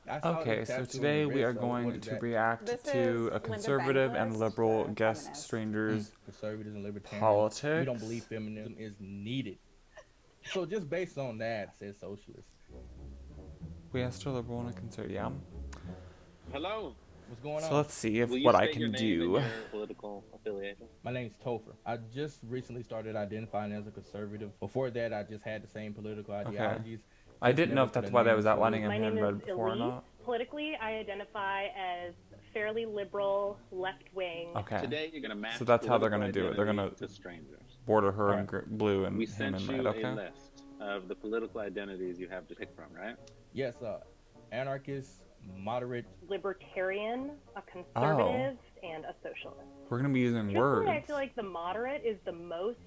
I saw this Okay, so tattoo on your today we are wrist. So what going is to that? react This to is a Linda conservative and Banglist, liberal the guest feminist. strangers Conservatives and libertarians. We don't believe politics. feminism is needed. So just based on that, says socialist. We asked a liberal and a conservative. Yeah. Hello. What's going So on? let's see Will if you what I state your can name and do. your political affiliation? My name's Topher. I just recently started identifying as a conservative. Before that, I just had the same political Okay. ideologies, I just didn't know never if put a that's why that was name to outlining it. in My name is handread before or Elise. not. Politically, I identify as fairly liberal, left-wing. Okay. Today, you're going to match So that's how they're political gonna do it. They're identity gonna to strangers. border her All in right. blue and We him in sent red. you a Okay. list of the political identities you have to pick from, right? Yes, anarchist, moderate. Libertarian, a Oh, conservative, and a socialist. we're gonna be using Truthfully, I words. feel like the moderate is the most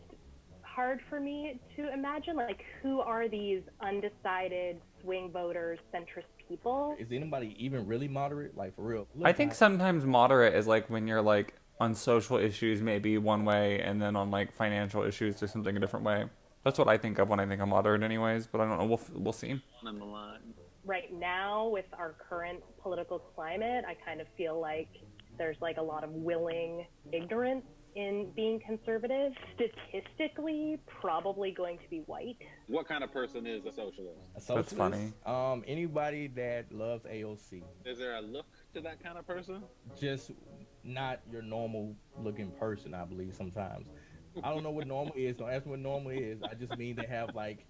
hard for me to imagine. Like, who are these undecided swing voters, centrist people? Is anybody even really moderate? Like for real? I Look, think sometimes moderate is like when you're like on social issues maybe one way, and then on like financial issues there's something a different way. That's what I think of when I think of moderate, anyways. But I don't know. We'll see. On the line. Right now, with our current political climate, I kind of feel like there's like a lot of willing ignorance in being conservative. Statistically, probably going to be white. What kind of person is a socialist? a socialist. That's funny. Anybody that loves AOC, Is there a look to that kind of person? just not your normal looking person. I believe sometimes. I don't know what normal is. Don't ask me what normal is. I just mean they have like,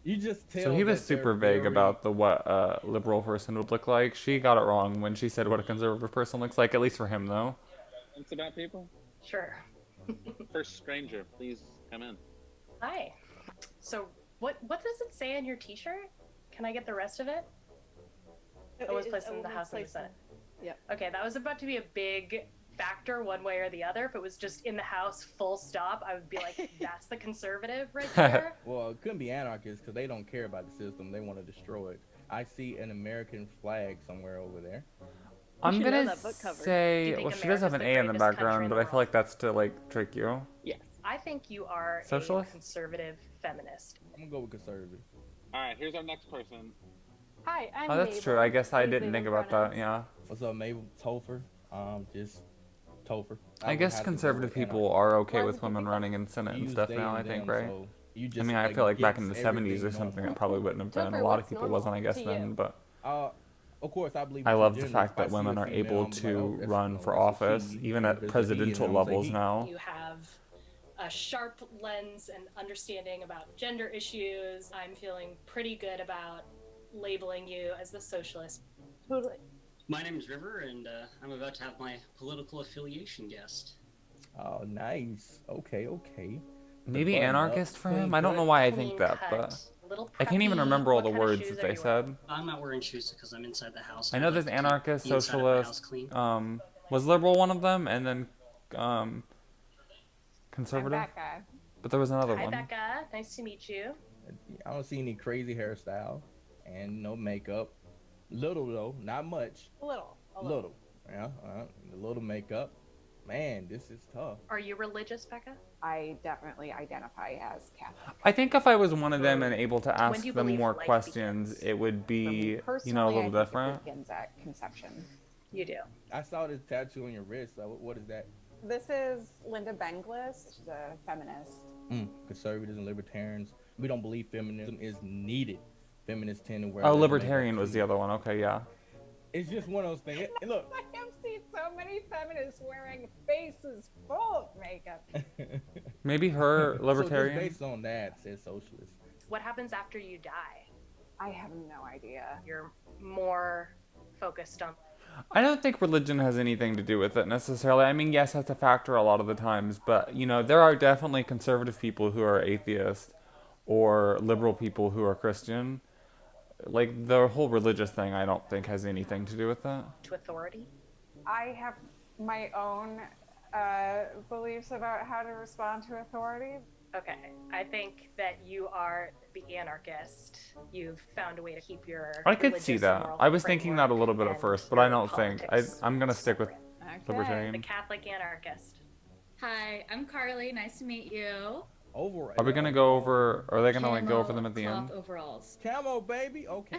you just So tell he was that they're super vague very. about the what a liberal person would look like. She got it wrong when she said what a conservative person looks like. At least for him, though. It's about people. Sure. First stranger, please come in. Hi. So what does it say on your T-shirt? Can I get the rest of it? It was placed in the House and the Senate. Yep. Okay, that was about to be a big factor one way or the other. If it was just in the House, full stop, I would be like, that's the conservative right there. Well, it couldn't be anarchists because they don't care about the system. They want to destroy it. I see an American flag somewhere over there. I'm should know gonna that book cover. Do you say, think well, she does have an America's the A in the greatest country background, in but the I feel world? like that's to like trick you. Yes. I think you are Socialist? a conservative feminist. I'm gonna go with conservative. All right, here's our next person. Hi, I'm Oh, that's Mabel. true. I guess I Please didn't leave think in about that. pronouns. Yeah. What's up, Mabel? Topher. Just Topher. I would guess have to go conservative with people anarchist. are okay Why with would you women pick running in Senate You and use stuff they now. I and think, them, right? so you I just mean, I like feel like back in the against 70s or everything something, normal. it probably wouldn't have been. A Topher, lot of what's people wasn't, I normal guess, to then. you? But Of course, I believe I it's love the legitimate. fact If I that see a women are female, able I'm like, oh, to that's run for that's a office, she, even or at that's a he, presidential and I'm gonna say levels he. now. You have a sharp lens and understanding about gender issues. I'm feeling pretty good about labeling you as the socialist. Totally. My name is River, and I'm about to have my political affiliation guessed. Oh, nice. Okay, okay. The Maybe button up, anarchist for clean him? I don't know cut. why I think Clean that, cut, but little I can't even preppy. remember all What the kind of words shoes that are they you wearing? said. I'm not wearing shoes because I'm inside the house. I and know I like there's to keep anarchist, the inside of my house socialist, clean. was liberal one of them, and then I'm conservative? Becca. But there was another Hi, one. Becca. Nice to meet you. I don't see any crazy hairstyle and no makeup. Little though, not much. A little. Little. Yeah, a little makeup. Man, this is tough. Are you religious, Becca? I definitely identify as Catholic. I think if I was one of them and able to When ask do you them believe more life questions, begins? it would For me be, a personally, little I think different. it begins at conception. You do. I saw this tattoo on your wrist. What is that? This is Linda Banglist, the feminist. Conservatives and libertarians. We don't believe feminism is needed. Feminists tend to wear. Oh, less libertarian makeup, was too. the other one. Okay, yeah. It's just one of those things. Look. I have seen so many feminists wearing faces full of makeup. Maybe her So just libertarian. based on that, says socialist. What happens after you die? I have no idea. You're more focused on. I don't think religion has anything to do with it necessarily. I mean, yes, that's a factor a lot of the times, but there are definitely conservative people who are atheist or liberal people who are Christian. Like the whole religious thing, I don't think has anything to do with that. To authority? I have my own beliefs about how to respond to authority. Okay. I think that you are the anarchist. You've found a way to keep your. I could see religious and that. moral I was thinking that a little bit at framework first, but I and don't think politics I'm gonna stick with separate. Okay. libertarian. The Catholic anarchist. Hi, I'm Carly. Nice to meet you. Over. Are we gonna go over? Are they gonna like go over them at the Cloth end? overalls. Camo, baby. Okay.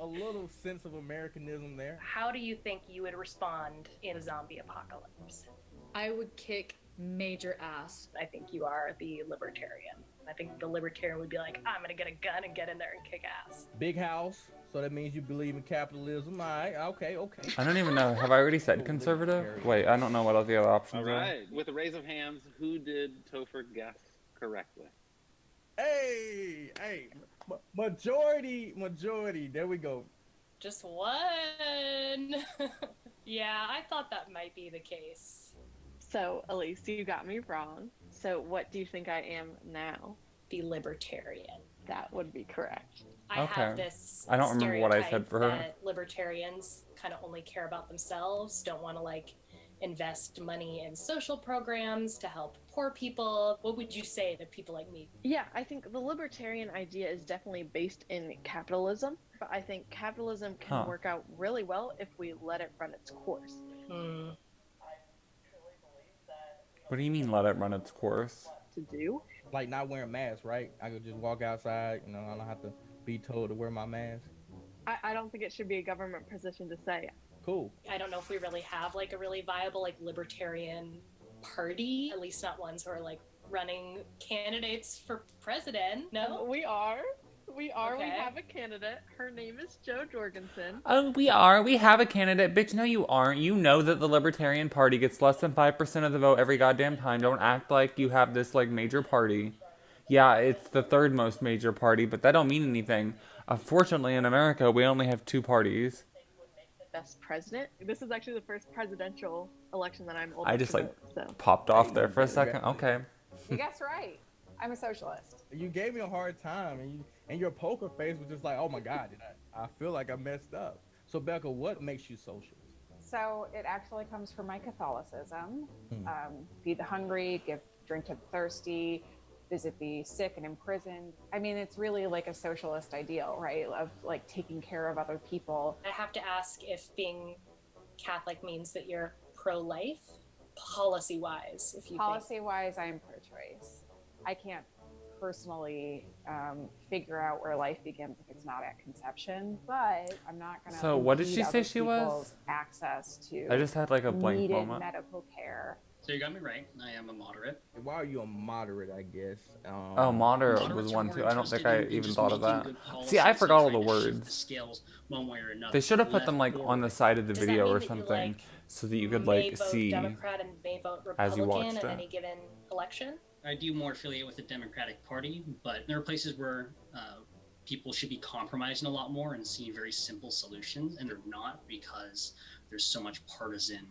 a little sense of Americanism there. How do you think you would respond in a zombie apocalypse? I would kick major ass. I think you are the libertarian. I think the libertarian would be like, I'm gonna get a gun and get in there and kick ass. Big house, so that means you believe in capitalism. All right, okay. I don't even know. Have I already said conservative? Wait, I don't know what all the other options All are. right. With a raise of hands, who did Topher guess correctly? Hey, majority. There we go. Just one. Yeah, I thought that might be the case. So, Elise, you got me wrong. So, what do you think I am now? The libertarian. That would be correct. I Okay. have this I don't remember what I said stereotype for her. that libertarians kind of only care about themselves, don't want to like invest money in social programs to help poor people. What would you say to people like me? Yeah, I think the libertarian idea is definitely based in capitalism, but I think capitalism can work out really well if we let it run its course. What do you mean let it run its course? To do? Like not wearing masks, right? I could just walk outside, I don't have to be told to wear my mask. I don't think it should be a government position to say. Cool. I don't know if we really have like a really viable like libertarian party, at least not ones who are like running candidates for president. No? We are. We Okay. have a candidate. Her name is Jo Jorgensen. Oh, we are. We have a candidate. Bitch, no you aren't. You know that the Libertarian Party gets less than 5% of the vote every goddamn time. Don't act like you have this, like, major party. Yeah, it's the third most major party, but that don't mean anything. Fortunately, in America, we only have 2 parties. Best president. This is actually the first presidential election that I'm old I enough just, to like, vote, so. popped off there for a second. Okay. You guessed right. I'm a socialist. You gave me a hard time, and your poker face was just like, oh my God, I feel like I messed up. So Becca, what makes you socialist? So it actually comes from my Catholicism. Feed the hungry, give drink to the thirsty, visit the sick and imprisoned. I mean, it's really like a socialist ideal, right? Of like taking care of other people. I have to ask if being Catholic means that you're pro-life, policy-wise. If you Policy-wise, I am pro-choice. I can't personally figure out where life begins if it's not at conception, but I'm not going to. So what did she say she was? Access to. I just had, like, a blank needed moment. medical care. So you got me right. I am a moderate. Why are you a moderate, I guess? Oh, moderate Moderates was are one more too. I don't think interested I in even just thought of making that. good See, I policies forgot all and the trying to shift words. the scales one way or another. They should have put Left them, like, or on the side of the Does that video mean or that you, something, like, so that you could, may like, vote see. Democrat and may vote as you Republican watched in it. any given election. I do more affiliate with the Democratic Party, but there are places where people should be compromising a lot more and seeing very simple solutions, and they're not because there's so much partisan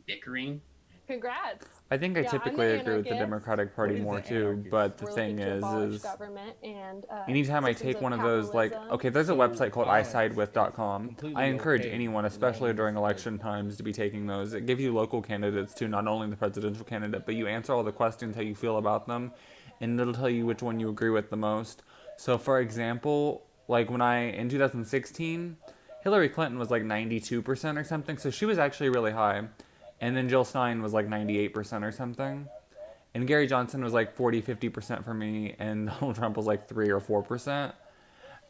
bickering. Congrats. I think I Yeah, I'm typically the agree with the anarchist. Democratic Party What is more the too, anarchist? but the We're thing looking to abolish is government and anytime I systems take of one of those, like, capitalism. okay, there's a So website called violence isidewith.com. completely I encourage okay anyone, as especially long as during it's election times, to be taking those. It gives you local candidates too, not only the presidential candidate, but you answer all the questions how you feel about them, and it'll tell you which one you agree with the most. So, for example, like when in 2016, Hillary Clinton was like 92% or something, so she was actually really high. And then Jill Stein was like 98% or something. And Gary Johnson was like 40-50% for me, and Donald Trump was like 3 or 4%.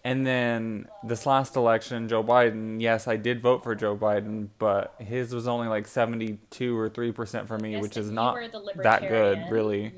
And then this last election, Joe Biden, yes, I did vote for Joe Biden, but his was only like 72 or 3% for me, Yes, which that is you not were the that good, libertarian. really.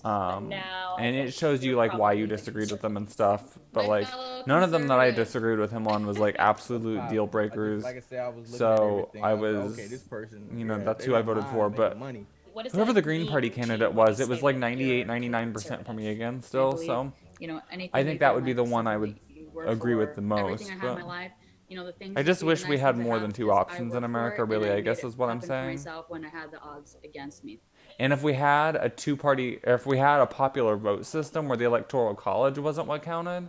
But now I And it think shows you you're like why you probably the disagreed with them and stuff. But My like fellow none of them that I conservative. disagreed with him on was like absolute deal breakers. Like I said, I was looking at So everything. I was like, was, okay, this person, you know, yeah, that's they who I don't voted mind for. making But money. What does whoever that the Green mean Party to candidate you was, when it you was say like that 98, you're 99% for me again I still. believe, So you know, anything I think you've that done, would be like, the one I something would that you work agree with for, the most. Everything I have in But my life, you know, the things I that just would be wish the we nice had things to more have than 2 is I options in worked for America, it, and really, I made guess it is what I'm happen for saying. myself when I had the odds against me. And if we had a if we had a popular vote system where the Electoral College wasn't what counted,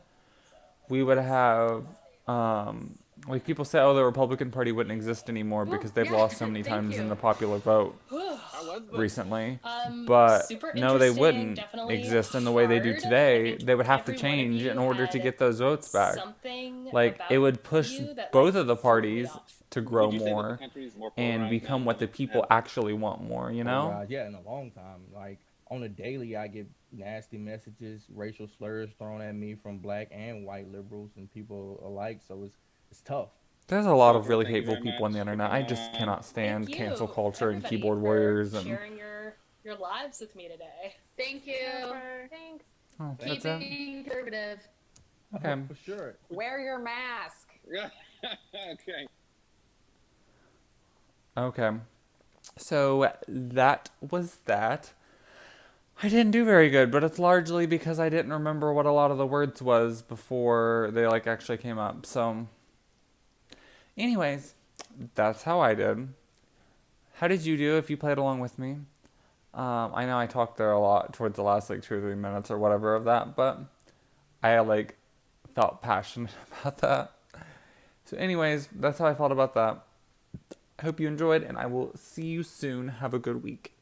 we would have, like people say, oh, the Republican Party wouldn't exist anymore because they've yeah, lost so many thank times in you. the popular vote How was this? recently. But super no, they interesting, wouldn't definitely exist in the way they do hard. I today. think They would have to every one of change you in order to had get those votes back. something Like, it about would push you that, both like, of the threw me parties off. to grow Would you say that the more country's more and polarized become now what the than people ever? actually want more, you know? God, yeah, in a long time. Like on a daily, I get nasty messages, racial slurs thrown at me from black and white liberals and people alike. So it's tough. There's a lot of really Thank you hateful very people on the much. internet. I just cannot stand Thank cancel you, culture and everybody, keyboard for warriors and. sharing your lives with me today. Thank you. Thanks. Oh, Keep that's it. being conservative. Okay. For sure. Wear your mask. Okay. Okay. So that was that. I didn't do very good, but it's largely because I didn't remember what a lot of the words was before they like actually came up. So anyways, that's how I did. How did you do if you played along with me? I know I talked there a lot towards the last like 2 or 3 minutes or whatever of that, but I like felt passionate about that. So anyways, that's how I felt about that. I hope you enjoyed, and I will see you soon. Have a good week.